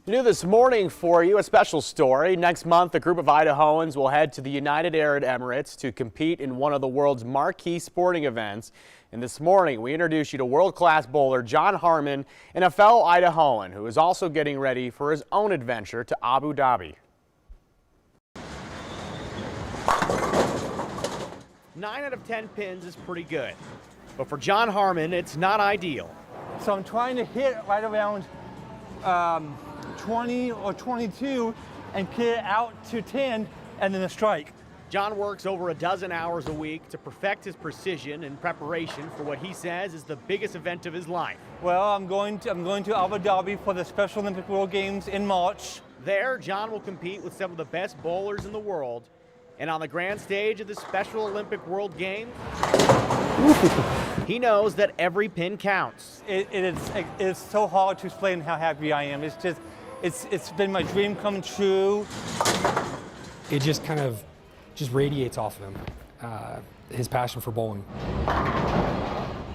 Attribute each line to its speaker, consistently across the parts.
Speaker 1: New this morning for you, a special story. Next month, a group of Idahoans will head to the United Arab Emirates to compete in one of the world's marquee sporting events. And this morning, we introduce you to world-class bowler John Harmon and a fellow Idahoan who is also getting ready for his own adventure to Abu Dhabi. 9 out of 10 pins is pretty good, but for John Harmon, it's not ideal.
Speaker 2: So I'm trying to hit right around 20 or 22 and get it out to 10 and then a strike.
Speaker 1: John works over a dozen hours a week to perfect his precision in preparation for what he says is the biggest event of his life.
Speaker 2: Well, I'm going to Abu Dhabi for the Special Olympic World Games in March.
Speaker 1: There, John will compete with some of the best bowlers in the world. And on the grand stage of the Special Olympic World Games, he knows that every pin counts.
Speaker 2: It is so hard to explain how happy I am. It's been my dream come true.
Speaker 3: It just kind of radiates off of him, his passion for bowling.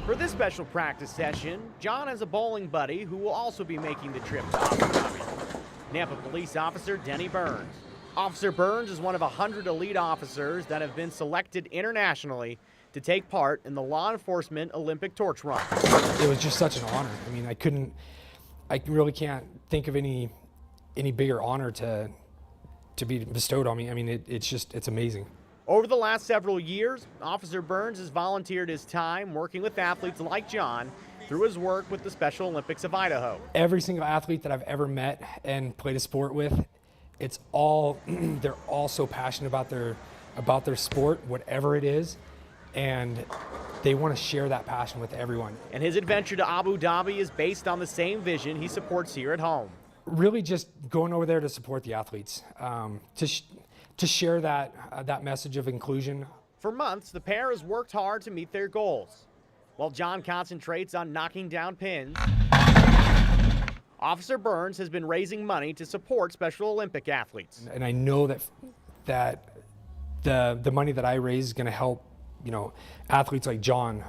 Speaker 1: For this special practice session, John has a bowling buddy who will also be making the trip to Abu Dhabi. Nampa Police Officer Denny Burns. Officer Burns is one of 100 elite officers that have been selected internationally to take part in the law enforcement Olympic torch run.
Speaker 3: It was just such an honor. I mean, I really can't think of any bigger honor to be bestowed on me. I mean, it's amazing.
Speaker 1: Over the last several years, Officer Burns has volunteered his time working with athletes like John through his work with the Special Olympics of Idaho.
Speaker 3: Every single athlete that I've ever met and played a sport with, they're all so passionate about their sport, whatever it is, and they want to share that passion with everyone.
Speaker 1: And his adventure to Abu Dhabi is based on the same vision he supports here at home.
Speaker 3: Really just going over there to support the athletes, to share that message of inclusion.
Speaker 1: For months, the pair has worked hard to meet their goals. While John concentrates on knocking down pins, Officer Burns has been raising money to support Special Olympic athletes.
Speaker 3: And I know that the money that I raise is going to help, athletes like John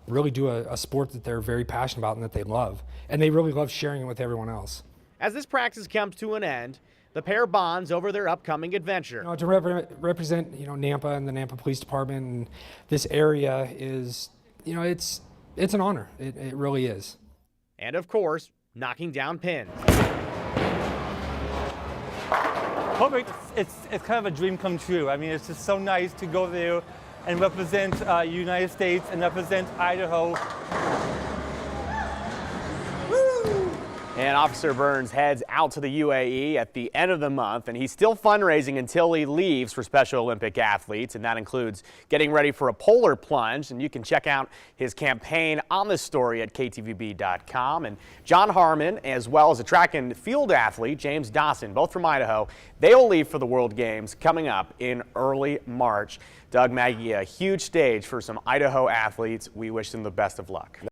Speaker 3: really do a sport that they're very passionate about and that they love. And they really love sharing it with everyone else.
Speaker 1: As this practice comes to an end, the pair bonds over their upcoming adventure.
Speaker 3: To represent, Nampa and the Nampa Police Department and this area is, it's an honor. It really is.
Speaker 1: And of course, knocking down pins.
Speaker 2: It's kind of a dream come true. I mean, it's just so nice to go there and represent United States and represent Idaho.
Speaker 1: And Officer Burns heads out to the UAE at the end of the month, and he's still fundraising until he leaves for Special Olympic athletes, and that includes getting ready for a polar plunge. And you can check out his campaign on this story at ktvb.com. And John Harmon, as well as a track and field athlete, James Dawson, both from Idaho, they will leave for the World Games coming up in early March. Doug, Maggie, a huge stage for some Idaho athletes. We wish them the best of luck.